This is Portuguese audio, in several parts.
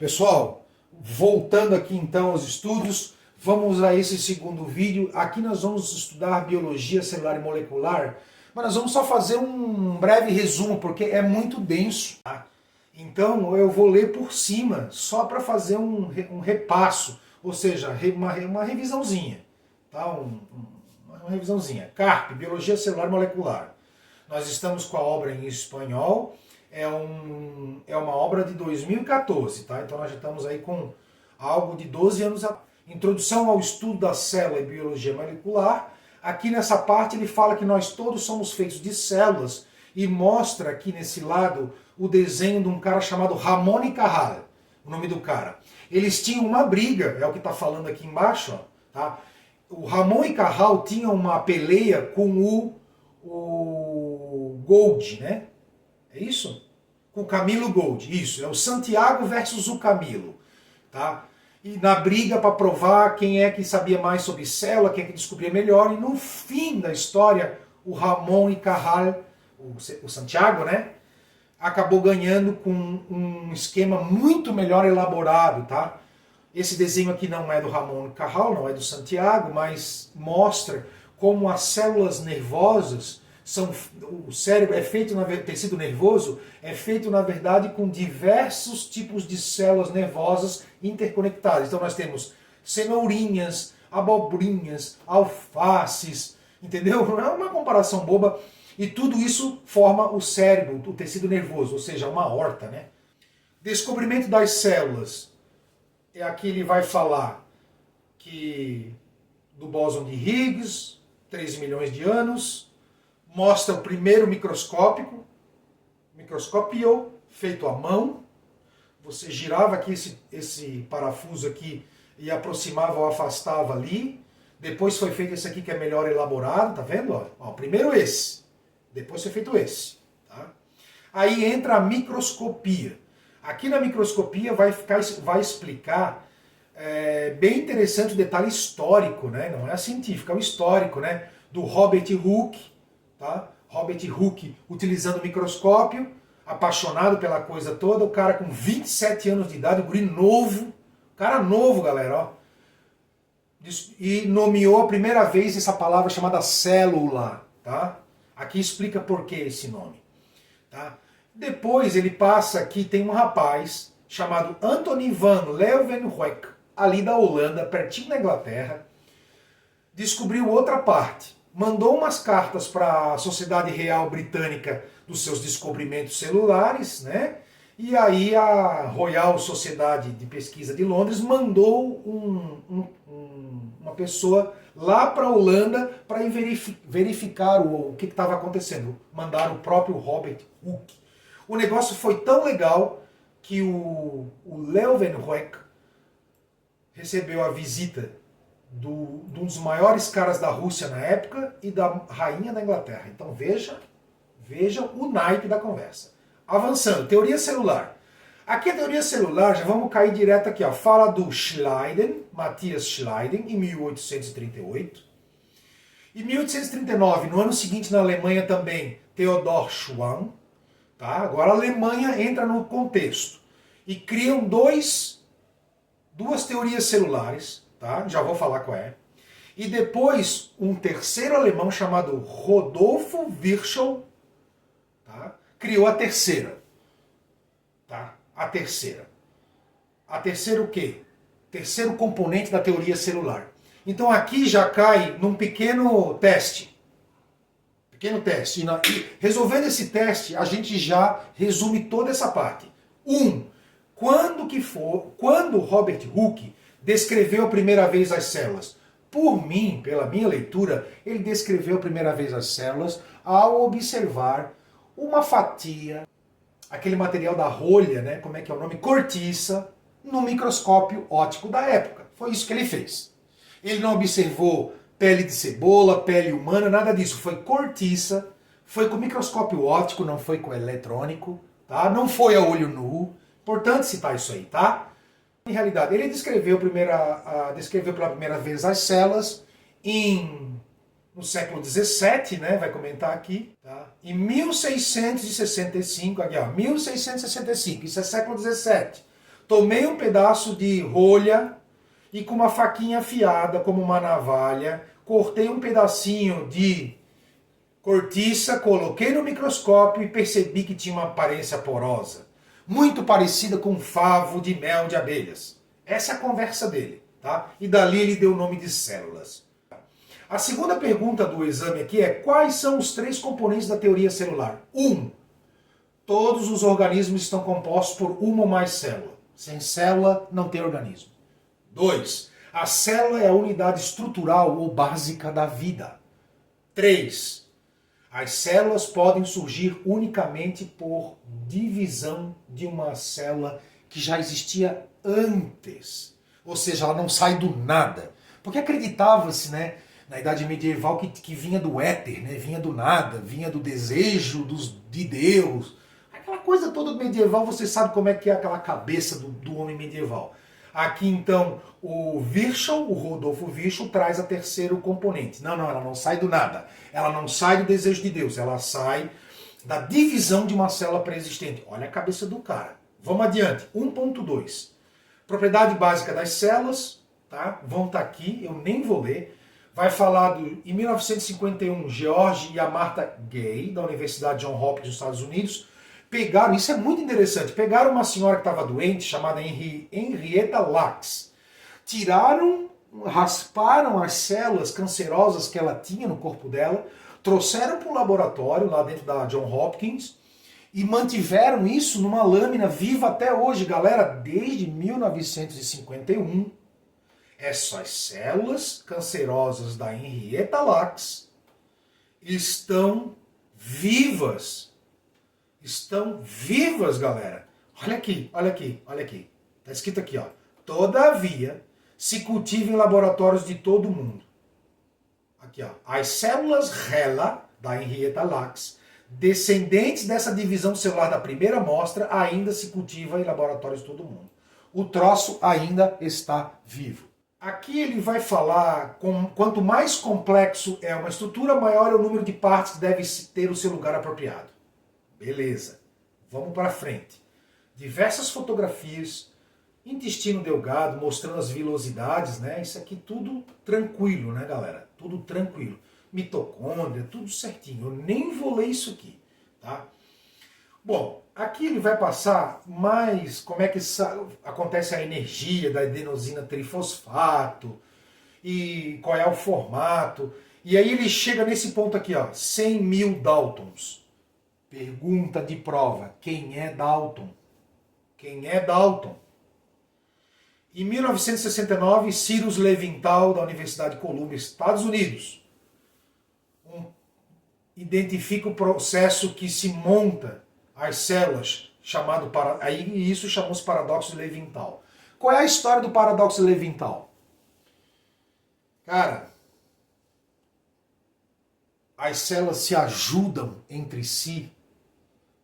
Pessoal, voltando aqui então aos estudos, vamos a esse segundo vídeo. Aqui nós vamos estudar biologia celular e molecular, mas nós vamos só fazer um breve resumo, porque é muito denso, tá? Então eu vou ler por cima, só para fazer um repasso, ou seja, uma revisãozinha, tá? Uma revisãozinha. CARP, Biologia Celular e Molecular. Nós estamos com a obra em espanhol, é uma obra de 2014, tá? Então nós já estamos aí com algo de 12 anos atrás. Introdução ao estudo da célula e biologia molecular. Aqui nessa parte ele fala que nós todos somos feitos de células e mostra aqui nesse lado o desenho de um cara chamado Ramón y Cajal, o nome do cara. Eles tinham uma briga, é o que está falando aqui embaixo, ó, tá? O Ramón y Cajal tinha uma peleia com o Gold, né? É isso? Com o Camilo Gold. Isso, é o Santiago versus o Camilo. Tá? E na briga para provar quem é que sabia mais sobre célula, quem é que descobria melhor. E no fim da história, o Ramón y Cajal, o Santiago, né? Acabou ganhando com um esquema muito melhor elaborado. Tá? Esse desenho aqui não é do Ramón y Cajal, não é do Santiago, mas mostra como as células nervosas o cérebro é feito, tecido nervoso é feito na verdade com diversos tipos de células nervosas interconectadas. Então nós temos cenourinhas, abobrinhas, alfaces, entendeu? Não é uma comparação boba. E tudo isso forma o cérebro, o tecido nervoso, ou seja, uma horta, né? Descobrimento das células. Aqui ele vai falar que do bóson de Higgs, 3 milhões de anos. Mostra o primeiro microscópio feito à mão. Você girava aqui esse parafuso aqui e aproximava ou afastava ali. Depois foi feito esse aqui que é melhor elaborado, tá vendo? Ó, primeiro esse, depois foi feito esse. Tá? Aí entra a microscopia. Aqui na microscopia vai explicar bem interessante o detalhe histórico, né? Não é científico, é o histórico, né? Do Robert Hooke. Tá? Robert Hooke utilizando o microscópio, apaixonado pela coisa toda, o cara com 27 anos de idade, um guri novo, cara novo, galera, ó. E nomeou a primeira vez essa palavra chamada célula, tá? Aqui explica por que esse nome, tá? Depois ele passa aqui, tem um rapaz chamado Anthony van Leeuwenhoek, ali da Holanda, pertinho da Inglaterra, descobriu outra parte. Mandou umas cartas para a Sociedade Real Britânica dos seus descobrimentos celulares, né? E aí a Royal Sociedade de Pesquisa de Londres mandou uma pessoa lá para a Holanda para verificar o que estava acontecendo. Mandaram o próprio Robert Hooke. O negócio foi tão legal que o Leeuwenhoek recebeu a visita de um dos maiores caras da Rússia na época e da rainha da Inglaterra. Então veja o naipe da conversa. Avançando, teoria celular. Aqui a teoria celular, já vamos cair direto aqui, ó. Fala do Schleiden, Matthias Schleiden, em 1838. Em 1839, no ano seguinte na Alemanha também, Theodor Schwann. Tá? Agora a Alemanha entra no contexto e criam duas teorias celulares. Tá? Já vou falar qual é. E depois um terceiro alemão chamado Rodolfo Virchow, tá? Criou a terceira. Tá? A terceira o quê? Terceiro componente da teoria celular. Então aqui já cai num pequeno teste. E resolvendo esse teste, a gente já resume toda essa parte. Quando Robert Hooke descreveu a primeira vez as células? Por mim, pela minha leitura, ele descreveu a primeira vez as células ao observar uma fatia, aquele material da rolha, né? Como é que é o nome? Cortiça, no microscópio óptico da época. Foi isso que ele fez. Ele não observou pele de cebola, pele humana, nada disso. Foi cortiça, foi com microscópio óptico, não foi com eletrônico, tá? Não foi a olho nu. Importante citar isso aí, tá? Em realidade, ele descreveu pela primeira vez as células no século XVII, né? Vai comentar aqui. Tá? Em 1665, aqui ó, 1665, isso é século XVII. tomei um pedaço de rolha e com uma faquinha afiada, como uma navalha, cortei um pedacinho de cortiça, coloquei no microscópio e percebi que tinha uma aparência porosa, muito parecida com um favo de mel de abelhas. Essa é a conversa dele, tá? E dali ele deu o nome de células. A segunda pergunta do exame aqui é: quais são os 3 componentes da teoria celular? 1. Todos os organismos estão compostos por uma ou mais células. Sem célula, não tem organismo. 2. A célula é a unidade estrutural ou básica da vida. 3. As células podem surgir unicamente por divisão de uma célula que já existia antes. Ou seja, ela não sai do nada. Porque acreditava-se, né, na Idade Medieval que vinha do éter, né, vinha do nada, vinha do desejo de Deus. Aquela coisa toda medieval, você sabe como é que é aquela cabeça do homem medieval. Aqui então o Virchow, o Rodolfo Virchow, traz a terceiro componente. Não, ela não sai do nada. Ela não sai do desejo de Deus, ela sai da divisão de uma célula pré-existente. Olha a cabeça do cara. Vamos adiante. 1.2. Propriedade básica das células, tá? Vão estar aqui, eu nem vou ler. Vai falar em 1951, George e a Martha Gay, da Universidade Johns Hopkins dos Estados Unidos, pegaram, isso é muito interessante, pegaram uma senhora que estava doente, chamada Henrietta Lacks, tiraram, rasparam as células cancerosas que ela tinha no corpo dela, trouxeram para o laboratório lá dentro da Johns Hopkins e mantiveram isso numa lâmina viva até hoje, galera, desde 1951. Essas células cancerosas da Henrietta Lacks estão vivas. Estão vivas, galera. Olha aqui, olha aqui, olha aqui. Está escrito aqui, ó. Todavia, se cultiva em laboratórios de todo o mundo. Aqui, ó. As células HeLa, da Henrietta Lacks, descendentes dessa divisão celular da primeira amostra, ainda se cultiva em laboratórios de todo o mundo. O troço ainda está vivo. Aqui ele vai falar, quanto mais complexo é uma estrutura, maior é o número de partes que deve ter o seu lugar apropriado. Beleza, vamos para frente. Diversas fotografias, intestino delgado, mostrando as vilosidades, né? Isso aqui tudo tranquilo, né, galera? Tudo tranquilo. Mitocôndria, tudo certinho. Eu nem vou ler isso aqui, tá? Bom, aqui ele vai passar mais como é que acontece a energia da adenosina trifosfato e qual é o formato. E aí ele chega nesse ponto aqui, ó, 100 mil Daltons. Pergunta de prova: quem é Dalton? Quem é Dalton? Em 1969, Cyrus Levinthal, da Universidade de Columbia, Estados Unidos, identifica o processo que se monta as células, aí isso chamou-se paradoxo de Levinthal. Qual é a história do paradoxo de Levinthal? Cara, as células se ajudam entre si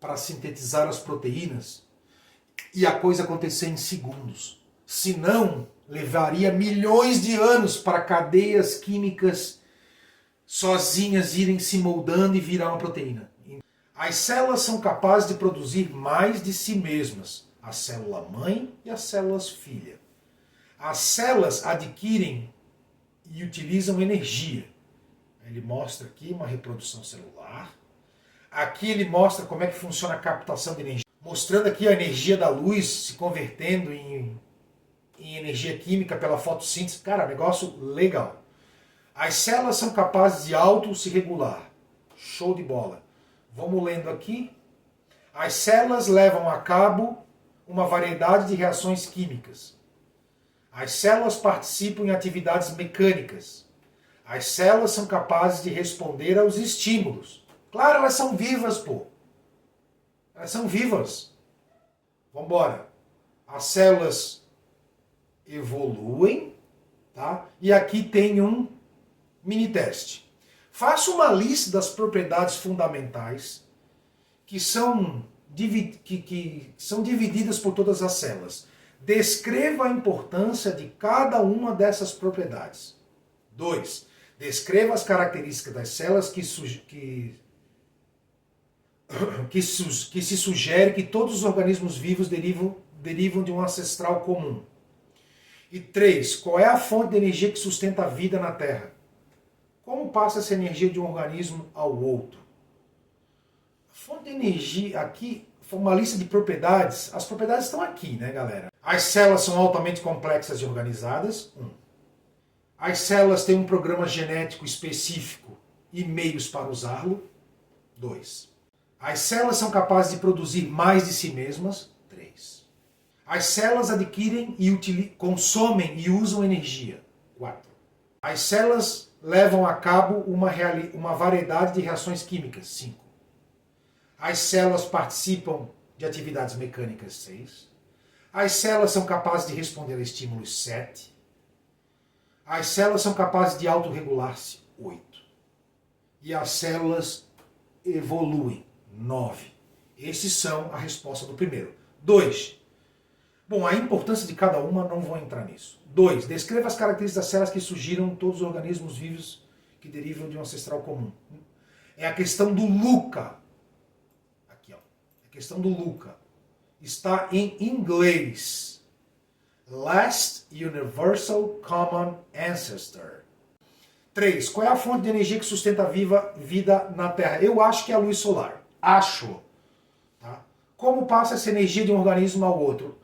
para sintetizar as proteínas e a coisa acontecer em segundos. Senão, levaria milhões de anos para cadeias químicas sozinhas irem se moldando e virar uma proteína. As células são capazes de produzir mais de si mesmas, a célula mãe e as células filha. As células adquirem e utilizam energia. Ele mostra aqui uma reprodução celular. Aqui ele mostra como é que funciona a captação de energia, mostrando aqui a energia da luz se convertendo em energia química pela fotossíntese. Cara, negócio legal. As células são capazes de se regular. Show de bola. Vamos lendo aqui. As células levam a cabo uma variedade de reações químicas. As células participam em atividades mecânicas. As células são capazes de responder aos estímulos. Claro, elas são vivas, pô. Elas são vivas. Vamos embora. As células evoluem, tá? E aqui tem um mini teste. Faça uma lista das propriedades fundamentais que são divididas por todas as células. Descreva a importância de cada uma dessas propriedades. 2. Descreva as características das células que se sugere que todos os organismos vivos derivam derivam de um ancestral comum? E 3, qual é a fonte de energia que sustenta a vida na Terra? Como passa essa energia de um organismo ao outro? A fonte de energia aqui foi uma lista de propriedades. As propriedades estão aqui, né, galera? As células são altamente complexas e organizadas. 1. As células têm um programa genético específico e meios para usá-lo. 2. As células são capazes de produzir mais de si mesmas. 3. As células adquirem e consomem e usam energia. 4. As células levam a cabo uma variedade de reações químicas. 5. As células participam de atividades mecânicas. 6. As células são capazes de responder a estímulos. 7. As células são capazes de autorregular-se. 8. E as células evoluem. 9. Esses são a resposta do primeiro. 2. Bom, a importância de cada uma, não vou entrar nisso. 2. Descreva as características das células que surgiram em todos os organismos vivos que derivam de um ancestral comum. É a questão do LUCA. Aqui, ó. A questão do LUCA. Está em inglês. Last Universal Common Ancestor. 3. Qual é a fonte de energia que sustenta a vida na Terra? Eu acho que é a luz solar. Acho. Tá? Como passa essa energia de um organismo ao outro?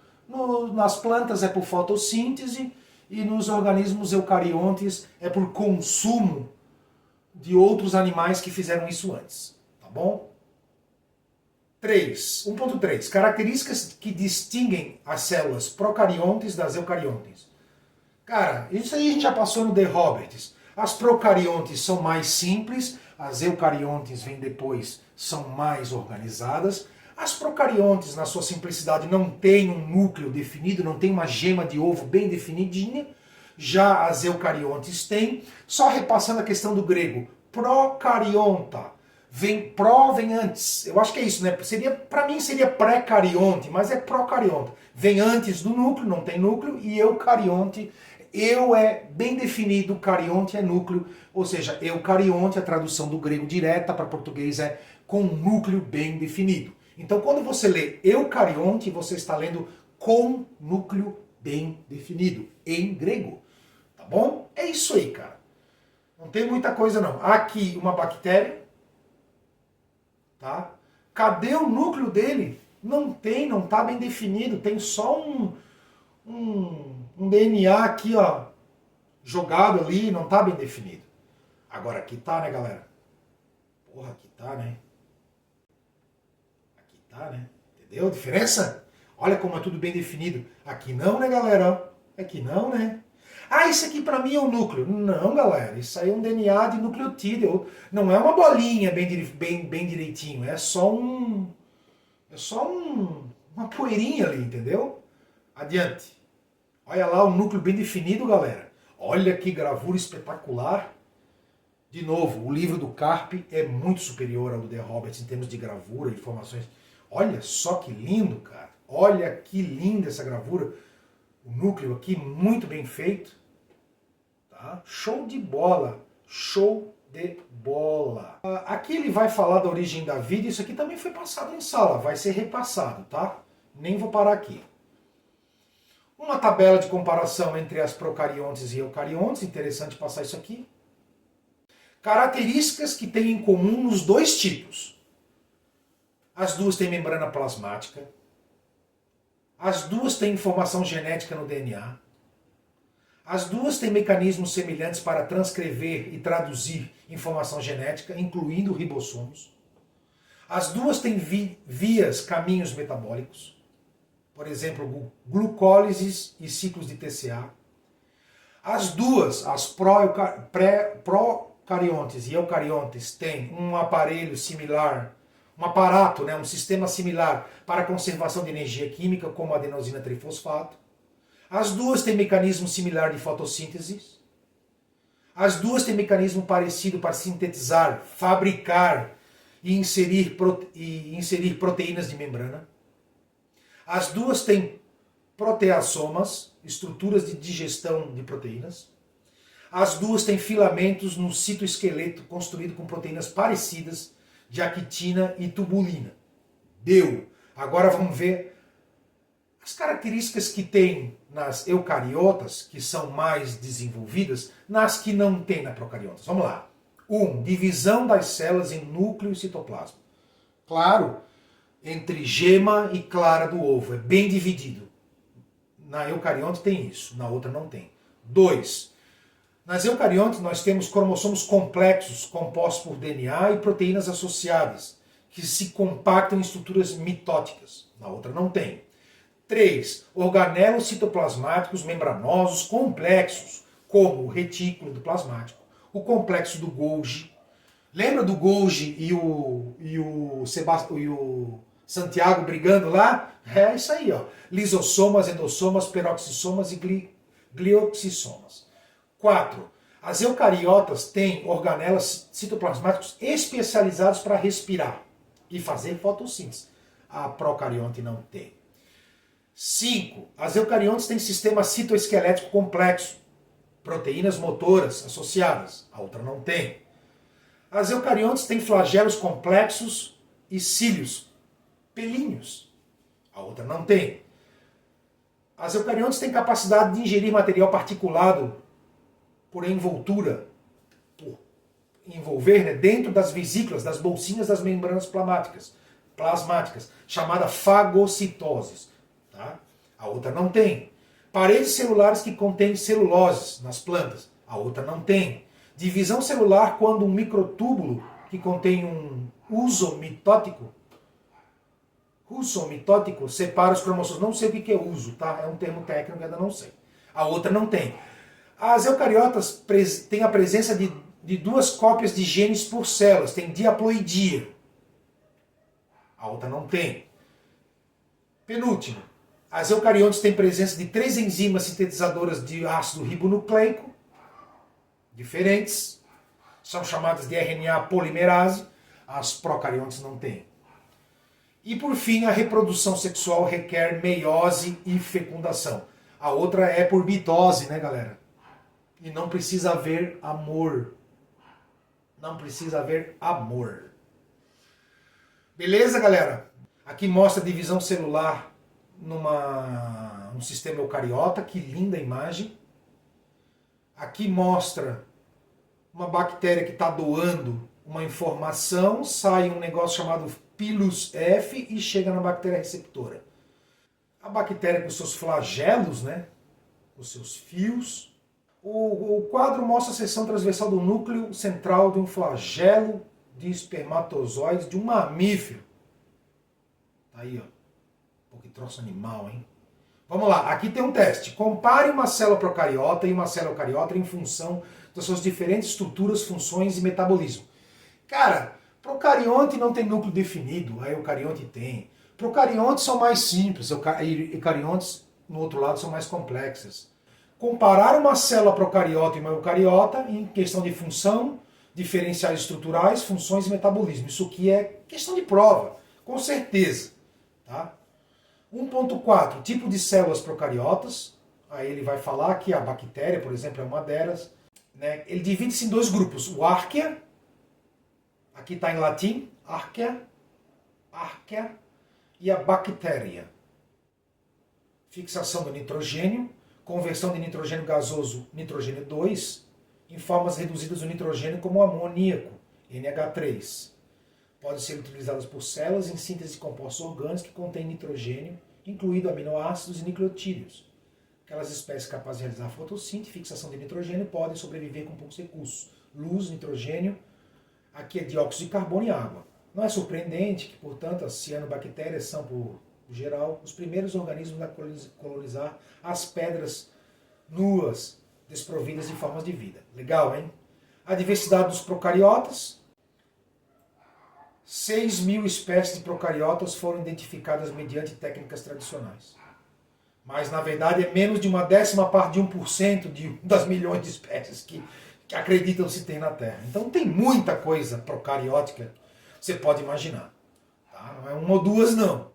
Nas plantas é por fotossíntese e nos organismos eucariontes é por consumo de outros animais que fizeram isso antes. Tá bom? 3. 1.3. Características que distinguem as células procariontes das eucariontes. Cara, isso aí a gente já passou no The Roberts. As procariontes são mais simples, as eucariontes vêm depois, são mais organizadas. As procariontes, na sua simplicidade, não têm um núcleo definido, não tem uma gema de ovo bem definidinha. Já as eucariontes têm. Só repassando a questão do grego, procarionta. Vem antes. Eu acho que é isso, né? Para mim seria pré-carionte, mas é procarionta. Vem antes do núcleo, não tem núcleo, e eucarionte. Eu é bem definido, carionte é núcleo, ou seja, eucarionte, a tradução do grego direta para português é com um núcleo bem definido. Então, quando você lê eucarionte, você está lendo com núcleo bem definido, em grego. Tá bom? É isso aí, cara. Não tem muita coisa, não. Aqui, uma bactéria. Tá? Cadê o núcleo dele? Não tem, não está bem definido. Tem só um DNA aqui, ó, jogado ali, não está bem definido. Agora aqui tá, né, galera? Porra, aqui tá, né? Tá, né? Entendeu a diferença? Olha como é tudo bem definido. Aqui não, né, galera? Aqui não, né? Ah, isso aqui pra mim é um núcleo. Não, galera. Isso aí é um DNA de nucleotídeo. Não é uma bolinha bem direitinho. É só uma poeirinha ali, entendeu? Adiante. Olha lá o núcleo bem definido, galera. Olha que gravura espetacular. De novo, o livro do Carpe é muito superior ao do The Roberts em termos de gravura, informações. Olha só que lindo, cara. Olha que linda essa gravura. O núcleo aqui muito bem feito. Tá? Show de bola. Show de bola. Aqui ele vai falar da origem da vida. Isso aqui também foi passado em sala. Vai ser repassado, tá? Nem vou parar aqui. Uma tabela de comparação entre as procariontes e eucariontes. Interessante passar isso aqui. Características que têm em comum nos dois tipos. As duas têm membrana plasmática. As duas têm informação genética no DNA. As duas têm mecanismos semelhantes para transcrever e traduzir informação genética, incluindo ribossomos. As duas têm caminhos metabólicos. Por exemplo, glucólises e ciclos de TCA. As duas, as procariontes e eucariontes, têm um aparelho similar, um aparato, né, um sistema similar para a conservação de energia química, como a adenosina trifosfato. As duas têm mecanismo similar de fotossíntese. As duas têm mecanismo parecido para sintetizar, fabricar e inserir proteínas de membrana. As duas têm proteassomas, estruturas de digestão de proteínas. As duas têm filamentos no citoesqueleto construído com proteínas parecidas de actina e tubulina. Deu. Agora vamos ver As características que tem nas eucariotas, que são mais desenvolvidas, nas que não tem na procariotas. Vamos lá. 1. Divisão das células em núcleo e citoplasma. Claro, entre gema e clara do ovo. É bem dividido. Na eucarionte tem isso, na outra não tem. 2. Nas eucariontes nós temos cromossomos complexos compostos por DNA e proteínas associadas, que se compactam em estruturas mitóticas. Na outra não tem. 3. Organelos citoplasmáticos membranosos complexos, como o retículo do plasmático, o complexo do Golgi. Lembra do Golgi e o Santiago brigando lá? É isso aí, ó. Lisossomas, endossomas, peroxissomas e glioxissomas. 4. As eucariotas têm organelas citoplasmáticos especializados para respirar e fazer fotossíntese. A procarionte não tem. 5. As eucariontes têm sistema citoesquelético complexo, proteínas motoras associadas. A outra não tem. As eucariontes têm flagelos complexos e cílios, pelinhos. A outra não tem. As eucariontes têm capacidade de ingerir material particulado por envoltura, por envolver, né, dentro das vesículas, das bolsinhas das membranas plasmáticas, chamada fagocitose. Tá? A outra não tem. Paredes celulares que contêm celuloses nas plantas. A outra não tem. Divisão celular quando um microtúbulo que contém um uso mitótico separa os cromossomos. Não sei o que é uso, tá? É um termo técnico que ainda não sei. A outra não tem. As eucariotas têm a presença de 2 cópias de genes por células. Tem diaploidia. A outra não tem. Penúltimo. As eucariontes têm presença de 3 enzimas sintetizadoras de ácido ribonucleico, diferentes, são chamadas de RNA polimerase, as procariontes não têm. E por fim, a reprodução sexual requer meiose e fecundação. A outra é por mitose, né, galera? E não precisa haver amor. Não precisa haver amor. Beleza, galera? Aqui mostra a divisão celular num sistema eucariota, que linda imagem. Aqui mostra uma bactéria que está doando uma informação, sai um negócio chamado pilus F e chega na bactéria receptora. A bactéria com seus flagelos, né, com seus fios. O quadro mostra a seção transversal do núcleo central de um flagelo de espermatozoides de um mamífero. Tá aí, ó. Pô, que troço animal, hein? Vamos lá, aqui tem um teste. Compare uma célula procariota e uma célula eucariota em função das suas diferentes estruturas, funções e metabolismo. Cara, procarionte não tem núcleo definido, a eucarionte tem. Procariontes são mais simples, eucariontes, no outro lado, são mais complexas. Comparar uma célula procariota e uma eucariota em questão de função, diferenciais estruturais, funções e metabolismo. Isso aqui é questão de prova, com certeza. Tá? 1.4, tipo de células procariotas. Aí ele vai falar que a bactéria, por exemplo, é uma delas. Né? Ele divide-se em 2 grupos. O arquea, aqui está em latim, arquea, e a bactéria. Fixação do nitrogênio, conversão de nitrogênio gasoso, nitrogênio 2, em formas reduzidas do nitrogênio como o amoníaco, NH3. Podem ser utilizadas por células em síntese de compostos orgânicos que contêm nitrogênio, incluindo aminoácidos e nucleotídeos. Aquelas espécies capazes de realizar fotossíntese e fixação de nitrogênio podem sobreviver com poucos recursos. Luz, nitrogênio, aqui é dióxido de carbono e água. Não é surpreendente que, portanto, as cianobactérias são, por geral, os primeiros organismos a colonizar as pedras nuas, desprovidas de formas de vida. Legal, hein? A diversidade dos procariotas. 6.000 espécies de procariotas foram identificadas mediante técnicas tradicionais. Mas, na verdade, é menos de 1/10 parte de 1% das milhões de espécies que acreditam se ter na Terra. Então tem muita coisa procariótica, você pode imaginar. Tá? Não é 1 ou 2, não.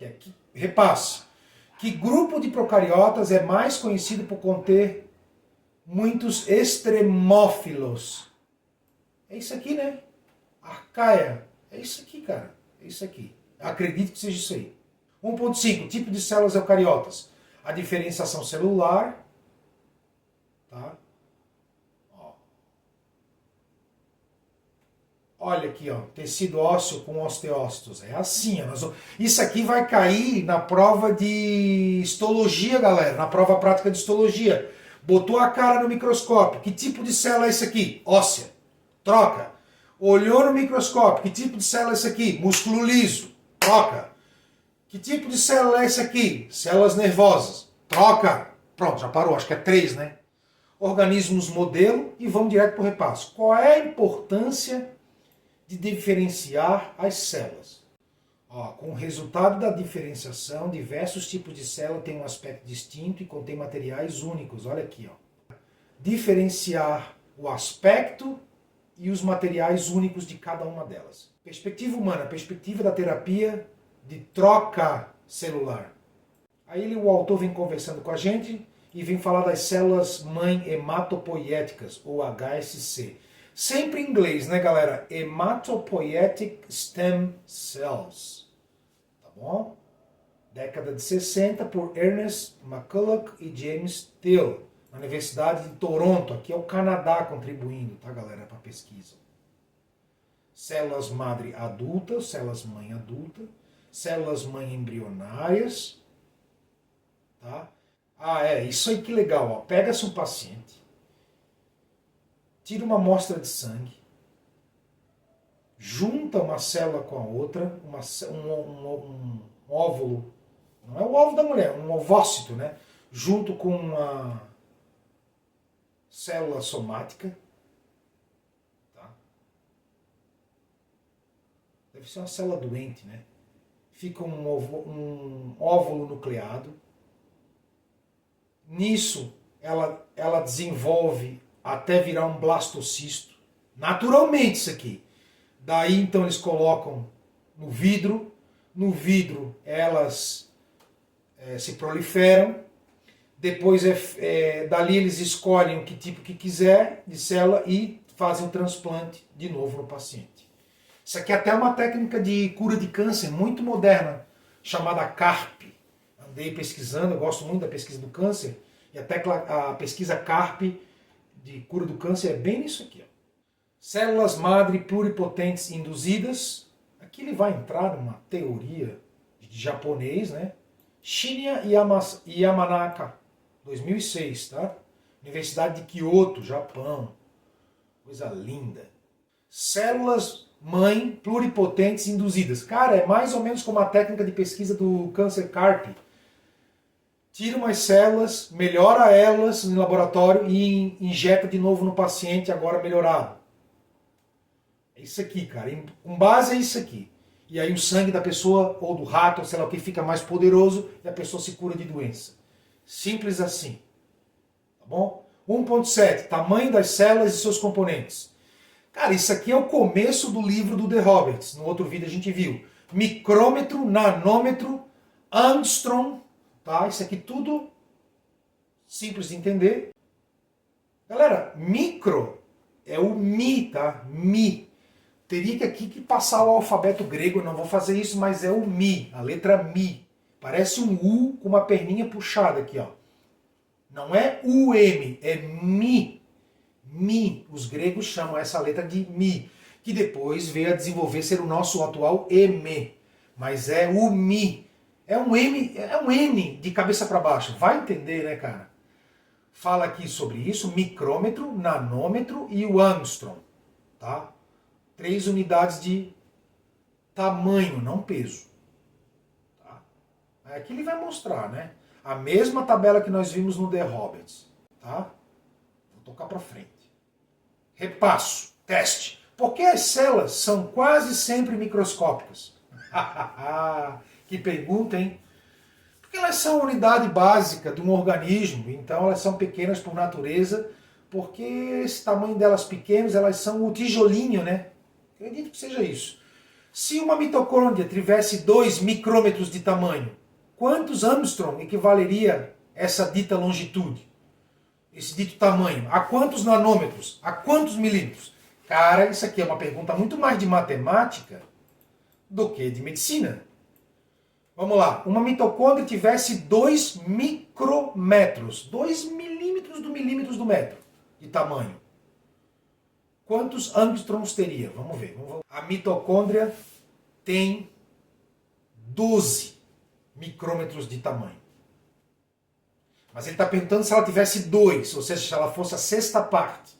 Repasse. Que grupo de procariotas é mais conhecido por conter muitos extremófilos? É isso aqui, né? Arcaia. É isso aqui, cara. É isso aqui. Acredito que seja isso aí. 1.5. Tipo de células eucariotas. a diferenciação celular, tá? Ó. Olha aqui, ó, tecido ósseo com osteócitos. É assim, ó, isso aqui vai cair na prova de histologia, galera, na prova prática de histologia. Botou a cara no microscópio, que tipo de célula é esse aqui? Óssea. Troca. Olhou no microscópio, que tipo de célula é esse aqui? Músculo liso. Troca. Que tipo de célula é esse aqui? Células nervosas. Troca. Pronto, já parou, acho que é 3, né? Organismos modelo e vamos direto para o repasso. Qual é a importância de diferenciar as células? Ó, com o resultado da diferenciação, diversos tipos de célula têm um aspecto distinto e contêm materiais únicos. Olha aqui, ó. Diferenciar o aspecto e os materiais únicos de cada uma delas. Perspectiva humana, perspectiva da terapia de troca celular. Aí o autor vem conversando com a gente e vem falar das células mãe hematopoiéticas, ou HSC. Sempre em inglês, né, galera? Hematopoietic Stem Cells. Tá bom? Década de 60, por Ernest McCulloch e James Thiel, na Universidade de Toronto. Aqui é o Canadá contribuindo, tá, galera, para a pesquisa. Células madre adulta, células mãe adulta, células mãe embrionárias, tá? Ah, isso aí que legal, ó. Pega-se um paciente, tira uma amostra de sangue, junta uma célula com a outra, um óvulo, não é o óvulo da mulher, um ovócito, né? Junto com uma célula somática, tá? Deve ser uma célula doente, né? Fica um óvulo nucleado. Nisso, ela desenvolve até virar um blastocisto. Naturalmente isso aqui. Daí, então, eles colocam no vidro. No vidro, elas se proliferam. Depois, dali, eles escolhem o que tipo que quiser de célula e fazem o transplante de novo no paciente. Isso aqui é até uma técnica de cura de câncer muito moderna, chamada CARP. Andei pesquisando, eu gosto muito da pesquisa do câncer, e até a pesquisa CARP de cura do câncer é bem nisso aqui. Ó. Células madre pluripotentes induzidas. Aqui ele vai entrar numa teoria de japonês, né? Shinya Yamanaka, 2006, tá? Universidade de Kyoto, Japão. Coisa linda. Células mãe pluripotentes induzidas. Cara, é mais ou menos como a técnica de pesquisa do câncer CARP. Tira umas células, melhora elas no laboratório e injeta de novo no paciente agora melhorado. É isso aqui, cara. Com base é isso aqui. E aí o sangue da pessoa, ou do rato, ou sei lá o que, fica mais poderoso e a pessoa se cura de doença. Simples assim. Tá bom? 1.7. Tamanho das células e seus componentes. Cara, isso aqui é o começo do livro do De Roberts. No outro vídeo a gente viu. Micrômetro, nanômetro, angstrom. Tá? Isso aqui tudo simples de entender. Galera, micro é o mi, tá? Mi. Teria que aqui que passar o alfabeto grego, eu não vou fazer isso, mas é o mi, a letra mi. Parece um U com uma perninha puxada aqui, ó. Não é UM, é mi. Mi, os gregos chamam essa letra de mi, que depois veio a desenvolver ser o nosso atual EM. Mas é o mi. É um N de cabeça para baixo. Vai entender, né, cara? Fala aqui sobre isso, micrômetro, nanômetro e o angstrom, tá? 3 unidades de tamanho, não peso. Tá? Aqui ele vai mostrar, né? A mesma tabela que nós vimos no The Roberts, tá? Vou tocar para frente. Repasso, teste. Por que as células são quase sempre microscópicas? Que pergunta, hein? Porque elas são a unidade básica de um organismo, então elas são pequenas por natureza, porque esse tamanho delas pequenos, elas são o tijolinho, né? Acredito que seja isso. Se uma mitocôndria tivesse 2 micrômetros de tamanho, quantos angstrom equivaleria essa dita longitude? Esse dito tamanho? A quantos nanômetros? A quantos milímetros? Cara, isso aqui é uma pergunta muito mais de matemática do que de medicina. Vamos lá. Uma mitocôndria tivesse 2 micrômetros, 2 milímetros do metro de tamanho. Quantos angstroms teria? Vamos ver. A mitocôndria tem 12 micrômetros de tamanho. Mas ele está perguntando se ela tivesse 2, ou seja, se ela fosse a sexta parte.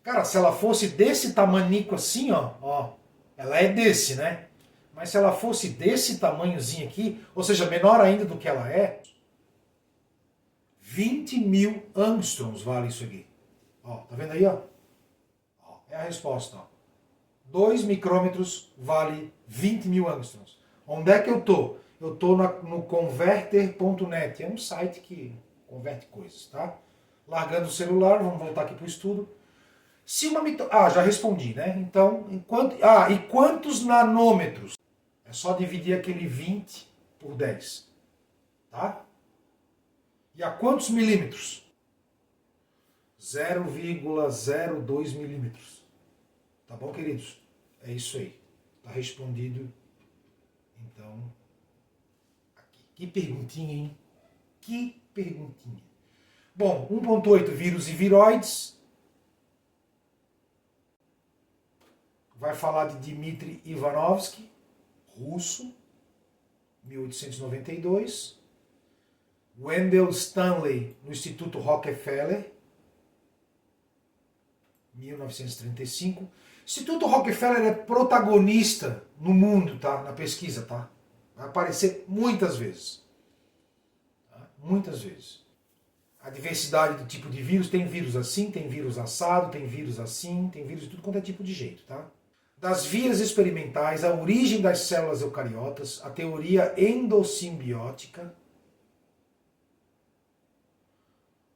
Cara, se ela fosse desse tamanico assim, ó, ela é desse, né? Mas se ela fosse desse tamanhozinho aqui, ou seja, menor ainda do que ela é, 20.000 angstroms vale isso aqui. Ó, tá vendo aí, ó? É a resposta, ó. 2 micrômetros vale 20.000 angstroms. Onde é que eu tô? Eu tô no converter.net. É um site que converte coisas, tá? Largando o celular, vamos voltar aqui para o estudo. Se uma já respondi, né? Então, e quantos nanômetros? É só dividir aquele 20 por 10, tá? E a quantos milímetros? 0,02 milímetros. Tá bom, queridos? É isso aí. Tá respondido. Então, aqui. Que perguntinha, hein? Que perguntinha. Bom, 1.8, vírus e viroides. Vai falar de Dmitry Ivanovsky, russo, 1892. Wendell Stanley, no Instituto Rockefeller, 1935. Instituto Rockefeller é protagonista no mundo, tá? Na pesquisa, tá? Vai aparecer muitas vezes. Tá? Muitas vezes. A diversidade do tipo de vírus, tem vírus assim, tem vírus assado, tem vírus assim, tem vírus de tudo quanto é tipo de jeito, tá? Das vias experimentais, a origem das células eucariotas, a teoria endossimbiótica.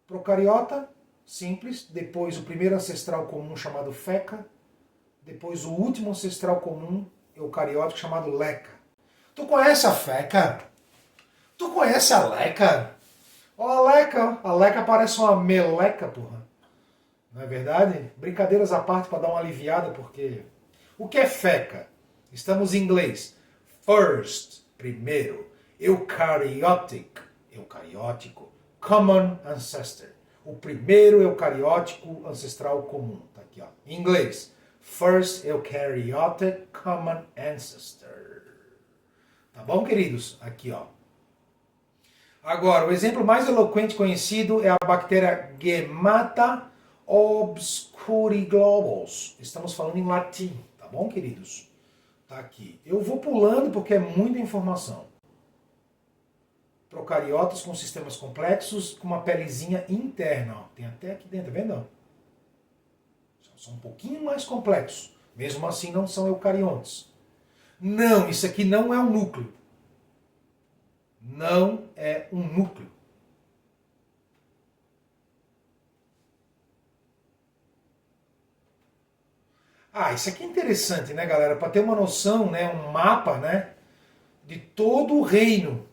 Procariota, simples, depois o primeiro ancestral comum chamado Feca, depois o último ancestral comum eucariótico chamado Leca. Tu conhece a Feca? Tu conhece a Leca? Ó, a Leca parece uma meleca, porra. Não é verdade? Brincadeiras à parte para dar uma aliviada, porque... O que é Feca? Estamos em inglês. First, primeiro. Eucariótico. Common ancestor. O primeiro eucariótico ancestral comum. Tá aqui, ó. Em inglês. First eukaryotic common ancestor. Tá bom, queridos? Aqui, ó. Agora, o exemplo mais eloquente conhecido é a bactéria Gemata obscuriglobus. Estamos falando em latim. Tá bom, queridos? Tá aqui. Eu vou pulando porque é muita informação. Procariotas com sistemas complexos, com uma pelezinha interna. Ó. Tem até aqui dentro, tá vendo? São um pouquinho mais complexos. Mesmo assim, não são eucariontes. Não, isso aqui não é um núcleo. Não é um núcleo. Isso aqui é interessante, né, galera? Para ter uma noção, né, um mapa, né, de todo o reino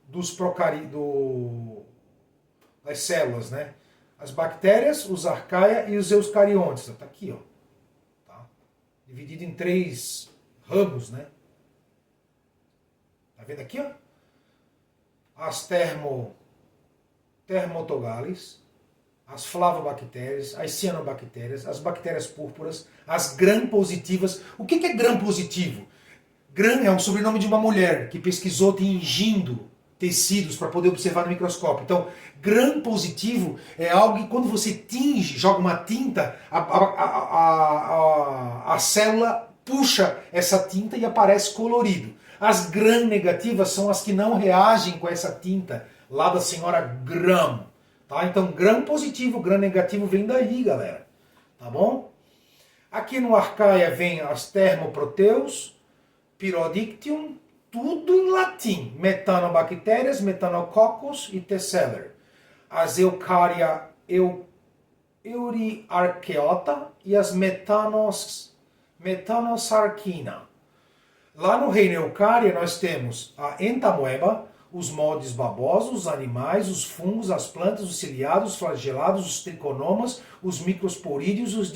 dos das células, né? As bactérias, os arcaia e os eucariontes. Tá aqui, ó. Tá? Dividido em 3 ramos, né? Tá vendo aqui, ó? As termotogales, as flavobactérias, as cianobactérias, as bactérias púrpuras, as gram-positivas. O que é gram-positivo? Gram é um sobrenome de uma mulher que pesquisou tingindo tecidos para poder observar no microscópio. Então, gram-positivo é algo que quando você tinge, joga uma tinta, a célula puxa essa tinta e aparece colorido. As gram-negativas são as que não reagem com essa tinta, lá da senhora Gram. Tá? Então, gram-positivo, gram-negativo vem daí, galera. Tá bom? Aqui no arcaia vem as termoproteus, Pyrodictium, tudo em latim. Metanobactérias, Metanococcus e Teceller. As Euriarchaeota e as Metanosarcina. Lá no reino Eucária nós temos a entamoeba, os moldes babosos, os animais, os fungos, as plantas, os ciliados, os flagelados, os triconomas, os microsporídeos e os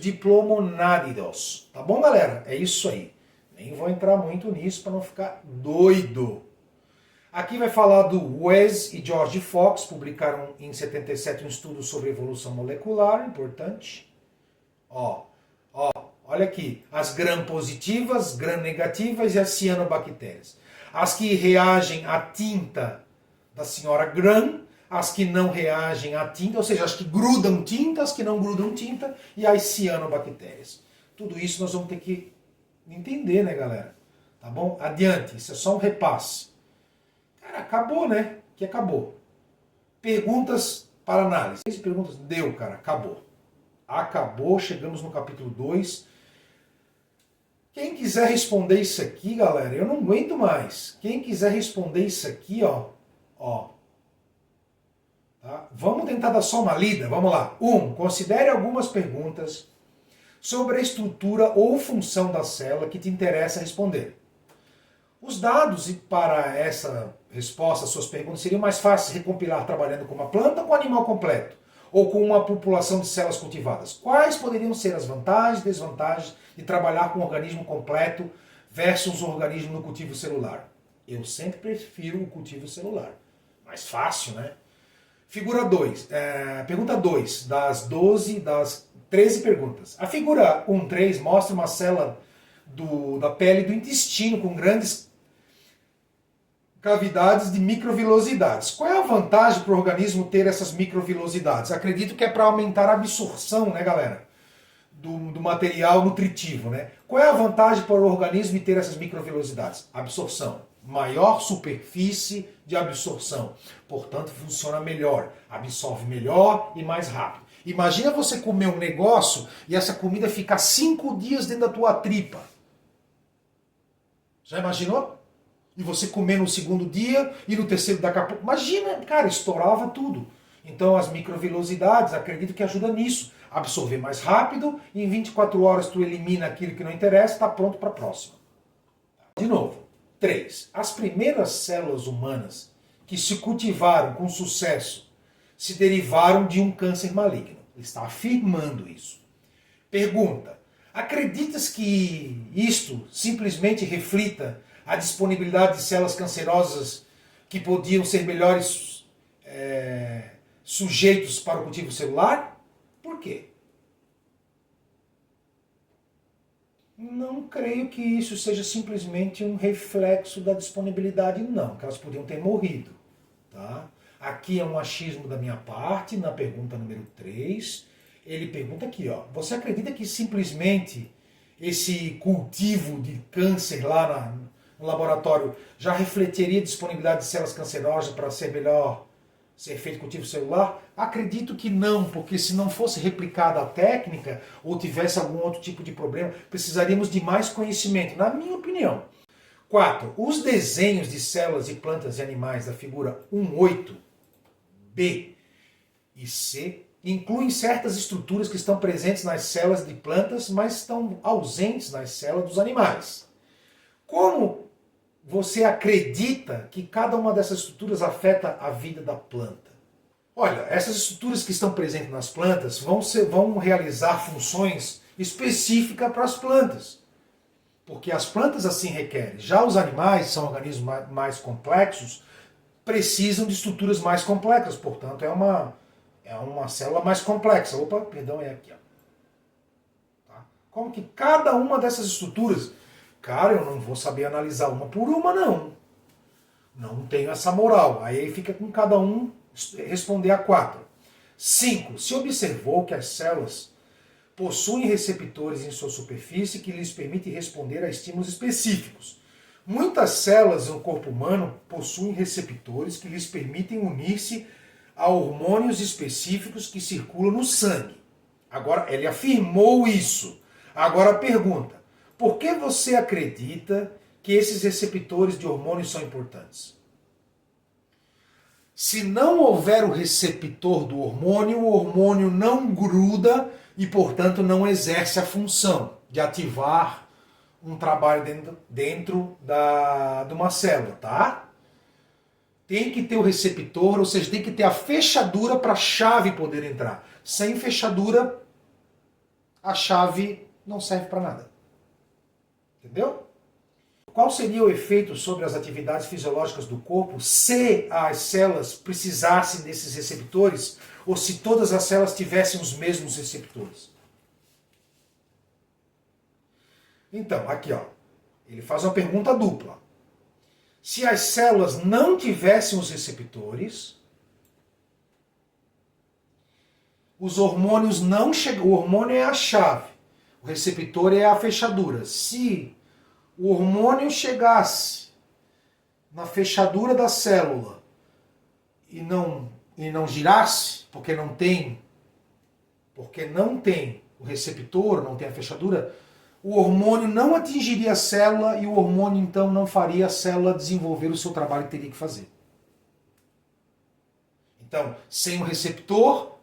diplomonáridos. Tá bom, galera? É isso aí. Nem vou entrar muito nisso para não ficar doido. Aqui vai falar do Wes e George Fox, publicaram em 77 um estudo sobre evolução molecular, importante. Ó, olha aqui, as gram-positivas, gram-negativas e as cianobactérias. As que reagem à tinta da senhora Gram, as que não reagem à tinta, ou seja, as que grudam tinta, as que não grudam tinta, e as cianobactérias. Tudo isso nós vamos ter que entender, né, galera? Tá bom? Adiante, isso é só um repasse. Cara, acabou, né? Que acabou. Perguntas para análise. 6 perguntas, deu, cara, acabou. Acabou, chegamos no capítulo 2. Quem quiser responder isso aqui, galera, eu não aguento mais. Quem quiser responder isso aqui, ó. Tá? Vamos tentar dar só uma lida, vamos lá. 1. Considere algumas perguntas sobre a estrutura ou função da célula que te interessa responder. Os dados para essa resposta às suas perguntas seriam mais fáceis de recompilar trabalhando com uma planta ou com um animal completo, ou com uma população de células cultivadas. Quais poderiam ser as vantagens e desvantagens de trabalhar com um organismo completo versus um organismo no cultivo celular? Eu sempre prefiro o cultivo celular. Mais fácil, né? Figura 2, pergunta 2, das 13 perguntas. A figura 1.3 mostra uma célula da pele do intestino com grandes cavidades de microvilosidades. Qual é a vantagem para o organismo ter essas microvilosidades? Acredito que é para aumentar a absorção, né, galera? Do material nutritivo, né? Qual é a vantagem para o organismo ter essas microvilosidades? Absorção. Maior superfície de absorção. Portanto, funciona melhor. Absorve melhor e mais rápido. Imagina você comer um negócio e essa comida ficar 5 dias dentro da tua tripa. Já imaginou? E você comer no segundo dia e no terceiro daqui a pouco. Imagina, cara, estourava tudo. Então as microvilosidades, acredito que ajuda nisso. Absorver mais rápido e em 24 horas tu elimina aquilo que não interessa, está pronto para a próxima. De novo, 3. As primeiras células humanas que se cultivaram com sucesso se derivaram de um câncer maligno. Ele está afirmando isso. Pergunta: acreditas que isto simplesmente reflita a disponibilidade de células cancerosas que podiam ser melhores sujeitos para o cultivo celular? Por quê? Não creio que isso seja simplesmente um reflexo da disponibilidade, não, que elas podiam ter morrido. Tá? Aqui é um achismo da minha parte, na pergunta número 3. Ele pergunta aqui, ó, você acredita que simplesmente esse cultivo de câncer lá no laboratório já refletiria a disponibilidade de células cancerosas para ser melhor ser feito cultivo celular? Acredito que não, porque se não fosse replicada a técnica ou tivesse algum outro tipo de problema, precisaríamos de mais conhecimento, na minha opinião. 4. Os desenhos de células de plantas e animais da figura 1.8, B e C incluem certas estruturas que estão presentes nas células de plantas, mas estão ausentes nas células dos animais. Como você acredita que cada uma dessas estruturas afeta a vida da planta? Olha, essas estruturas que estão presentes nas plantas vão realizar funções específicas para as plantas. Porque as plantas assim requerem. Já os animais, são organismos mais complexos, precisam de estruturas mais complexas. Portanto, é uma célula mais complexa. Opa, perdão, é aqui. Ó. Tá? Como que cada uma dessas estruturas... Cara, eu não vou saber analisar uma por uma, não. Não tenho essa moral. Aí fica com cada um responder a 4. 5. Se observou que as células possuem receptores em sua superfície que lhes permitem responder a estímulos específicos. Muitas células no corpo humano possuem receptores que lhes permitem unir-se a hormônios específicos que circulam no sangue. Agora, ele afirmou isso. Agora a pergunta: por que você acredita que esses receptores de hormônios são importantes? Se não houver o receptor do hormônio, o hormônio não gruda e, portanto, não exerce a função de ativar um trabalho dentro de uma célula, tá? Tem que ter o receptor, ou seja, tem que ter a fechadura para a chave poder entrar. Sem fechadura, a chave não serve para nada. Entendeu? qual seria o efeito sobre as atividades fisiológicas do corpo se as células precisassem desses receptores ou se todas as células tivessem os mesmos receptores? Então, aqui ó, ele faz uma pergunta dupla. Se as células não tivessem os receptores, os hormônios não chegam. O hormônio é a chave, o receptor é a fechadura. Se o hormônio chegasse na fechadura da célula e não girasse, porque não tem o receptor, não tem a fechadura, o hormônio não atingiria a célula e o hormônio então não faria a célula desenvolver o seu trabalho que teria que fazer. Então, sem o receptor,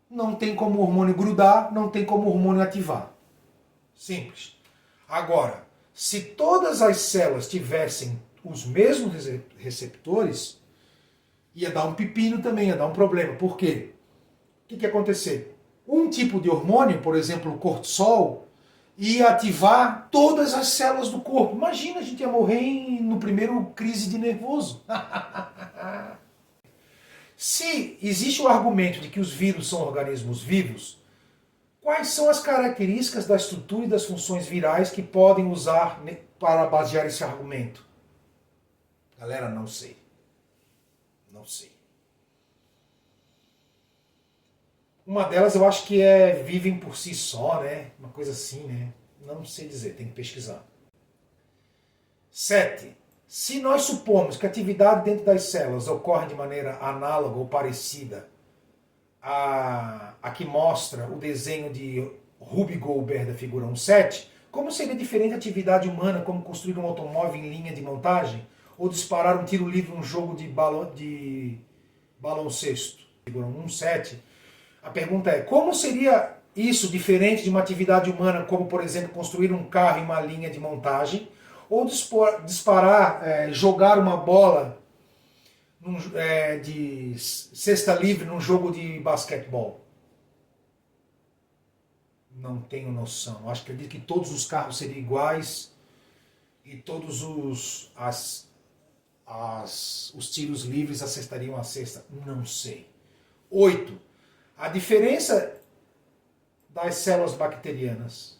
não tem como o hormônio grudar, não tem como o hormônio ativar. Simples. Agora, se todas as células tivessem os mesmos receptores, ia dar um pepino também, ia dar um problema. Por quê? O que ia acontecer? Um tipo de hormônio, por exemplo, o cortisol, ia ativar todas as células do corpo. Imagina, a gente ia morrer no primeiro crise de nervoso. Se existe o argumento de que os vírus são organismos vivos, quais são as características da estrutura e das funções virais que podem usar para basear esse argumento? Galera, não sei. Não sei. Uma delas eu acho que vivem por si só, né? Uma coisa assim, né? Não sei dizer, tem que pesquisar. 7. Se nós supomos que a atividade dentro das células ocorre de maneira análoga ou parecida a que mostra o desenho de Ruby Goldberg da figura 1.7, como seria diferente a atividade humana, como construir um automóvel em linha de montagem ou disparar um tiro livre num jogo de baloncesto? Figura 1.7. A pergunta é, como seria isso diferente de uma atividade humana, como, por exemplo, construir um carro em uma linha de montagem, ou disparar, jogar uma bola de cesta livre num jogo de basquetebol? Não tenho noção. Acredito que todos os carros seriam iguais e todos os tiros livres acertariam a cesta. Não sei. 8. A diferença das células bacterianas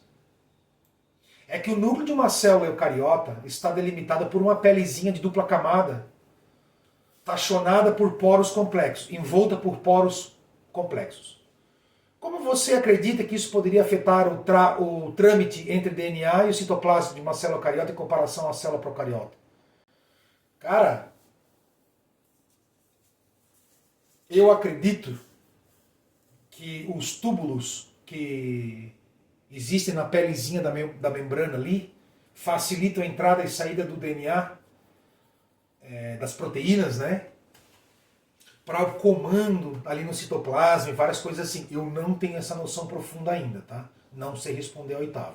é que o núcleo de uma célula eucariota está delimitado por uma pelezinha de dupla camada, tachonada por poros complexos, envolta por poros complexos. Como você acredita que isso poderia afetar o trâmite entre DNA e o citoplasma de uma célula eucariota em comparação à célula procariota? Cara, eu acredito que os túbulos que existem na pelezinha da membrana ali facilitam a entrada e saída do DNA, das proteínas, né? Para o comando ali no citoplasma e várias coisas assim. Eu não tenho essa noção profunda ainda, tá? Não sei responder a 8ª.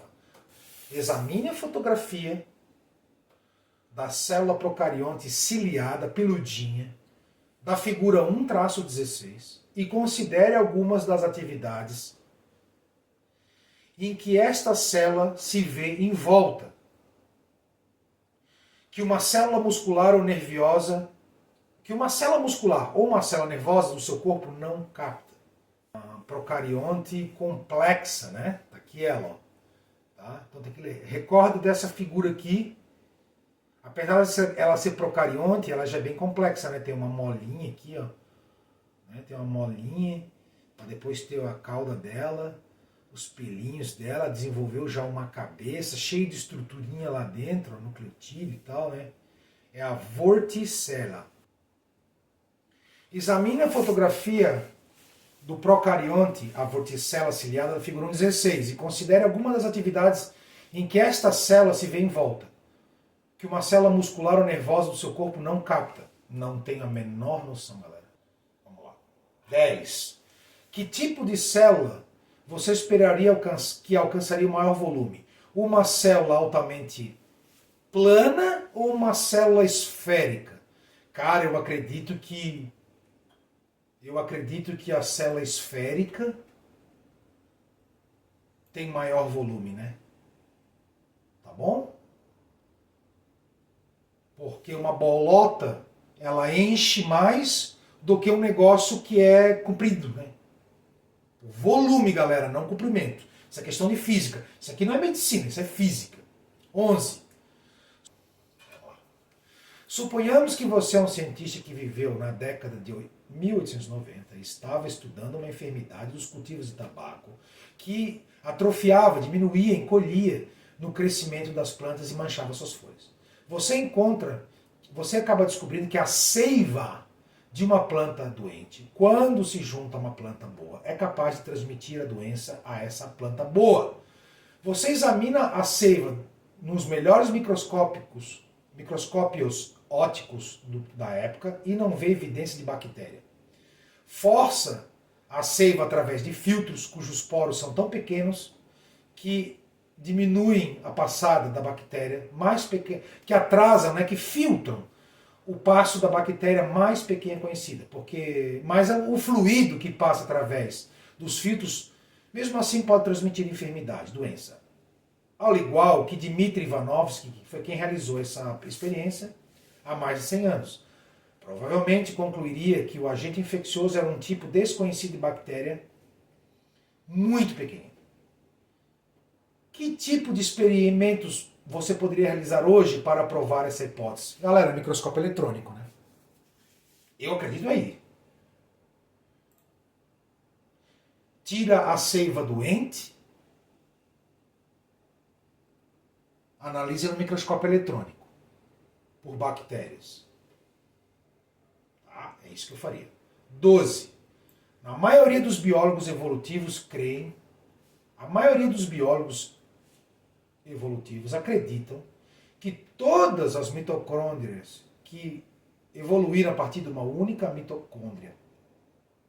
Examine a fotografia da célula procarionte ciliada, peludinha, da figura 1-16 e considere algumas das atividades em que esta célula se vê envolta, que uma célula muscular ou nervosa do seu corpo não capta. Uma procarionte complexa, né? Tá aqui ela, ó. Tá? Então tem que ler. Recorde dessa figura aqui. Apesar de ela ser procarionte, ela já é bem complexa, né? Tem uma molinha aqui, ó. Né? Tem uma molinha, para depois ter a cauda dela, os pelinhos dela, desenvolveu já uma cabeça, cheia de estruturinha lá dentro, ó, nucleotídeo e tal, né? É a vorticela. Examine a fotografia do procarionte, a vorticela ciliada da figura 1.16, e considere algumas das atividades em que esta célula se vê envolta, que uma célula muscular ou nervosa do seu corpo não capta. Não tenho a menor noção, galera. Vamos lá. 10. Que tipo de célula você esperaria que alcançaria o maior volume? Uma célula altamente plana ou uma célula esférica? Cara, eu acredito que a célula esférica tem maior volume, né? Tá bom? Porque uma bolota, ela enche mais do que um negócio que é comprido, né? Volume, galera, não comprimento. Isso é questão de física. Isso aqui não é medicina, isso é física. 11. Suponhamos que você é um cientista que viveu na década de 1890 e estava estudando uma enfermidade dos cultivos de tabaco que atrofiava, diminuía, encolhia no crescimento das plantas e manchava suas folhas. Você acaba descobrindo que a seiva de uma planta doente, quando se junta a uma planta boa, é capaz de transmitir a doença a essa planta boa. Você examina a seiva nos melhores microscópios ópticos da época e não vê evidência de bactéria. Força a seiva através de filtros cujos poros são tão pequenos que diminuem a passada da bactéria mais pequena, que atrasam, né, que filtram o passo da bactéria mais pequena conhecida, porque mais o fluido que passa através dos filtros, mesmo assim pode transmitir enfermidade, doença. Ao igual que Dmitry Ivanovsky, que foi quem realizou essa experiência há mais de 100 anos. Provavelmente concluiria que o agente infeccioso era um tipo desconhecido de bactéria muito pequeno. Que tipo de experimentos você poderia realizar hoje para provar essa hipótese? Galera, microscópio eletrônico, né? Eu acredito aí. Tira a seiva doente, analisa no microscópio eletrônico por bactérias. Tá? É isso que eu faria. 12. A maioria dos biólogos evolutivos creem, a maioria dos biólogos evolutivos acreditam que todas as mitocôndrias que evoluíram a partir de uma única mitocôndria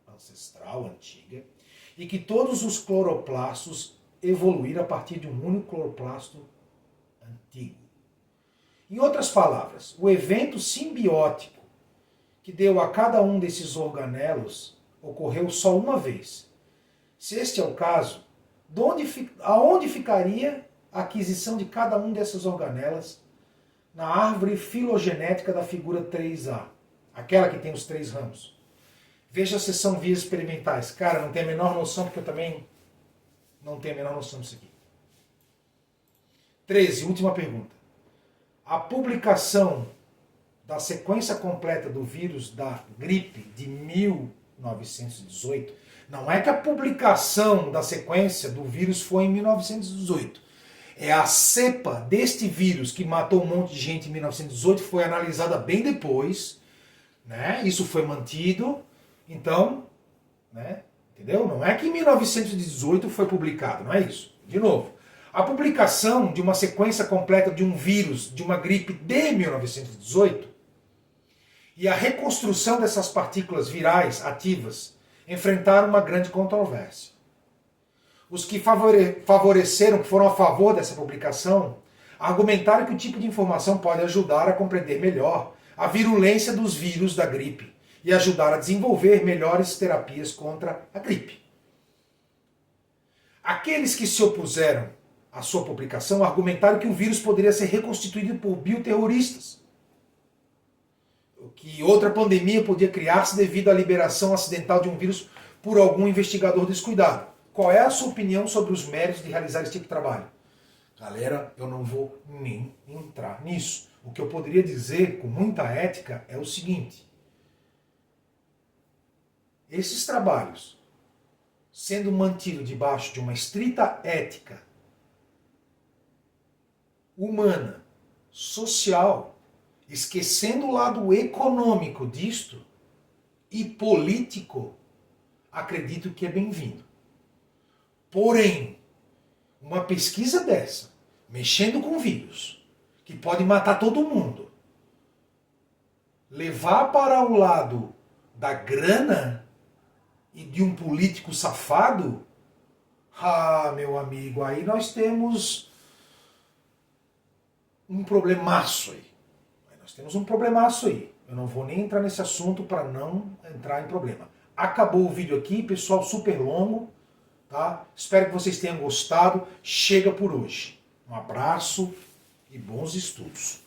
ancestral, antiga, e que todos os cloroplastos evoluíram a partir de um único cloroplasto antigo. Em outras palavras, o evento simbiótico que deu a cada um desses organelos ocorreu só uma vez. Se este é o caso, aonde ficaria a aquisição de cada um dessas organelas na árvore filogenética da figura 3A, aquela que tem os 3 ramos? Veja se são vias experimentais. Cara, não tenho a menor noção, porque eu também não tenho a menor noção disso aqui. 13, última pergunta. A publicação da sequência completa do vírus da gripe de 1918, não é que a publicação da sequência do vírus foi em 1918. É a cepa deste vírus que matou um monte de gente em 1918, foi analisada bem depois, né? Isso foi mantido, então, né? Entendeu? Não é que em 1918 foi publicado, não é isso. De novo, a publicação de uma sequência completa de um vírus, de uma gripe de 1918, e a reconstrução dessas partículas virais ativas enfrentaram uma grande controvérsia. Os que favoreceram, que foram a favor dessa publicação, argumentaram que o tipo de informação pode ajudar a compreender melhor a virulência dos vírus da gripe e ajudar a desenvolver melhores terapias contra a gripe. Aqueles que se opuseram à sua publicação argumentaram que o vírus poderia ser reconstituído por bioterroristas, que outra pandemia podia criar-se devido à liberação acidental de um vírus por algum investigador descuidado. Qual é a sua opinião sobre os méritos de realizar esse tipo de trabalho? Galera, eu não vou nem entrar nisso. O que eu poderia dizer com muita ética é o seguinte: esses trabalhos, sendo mantidos debaixo de uma estrita ética humana, social, esquecendo o lado econômico disto e político, acredito que é bem-vindo. Porém, uma pesquisa dessa, mexendo com vírus, que pode matar todo mundo, levar para o lado da grana e de um político safado, meu amigo, aí nós temos um problemaço aí. Temos um problemaço aí. Eu não vou nem entrar nesse assunto para não entrar em problema. Acabou o vídeo aqui, pessoal, super longo, tá? Espero que vocês tenham gostado. Chega por hoje. Um abraço e bons estudos.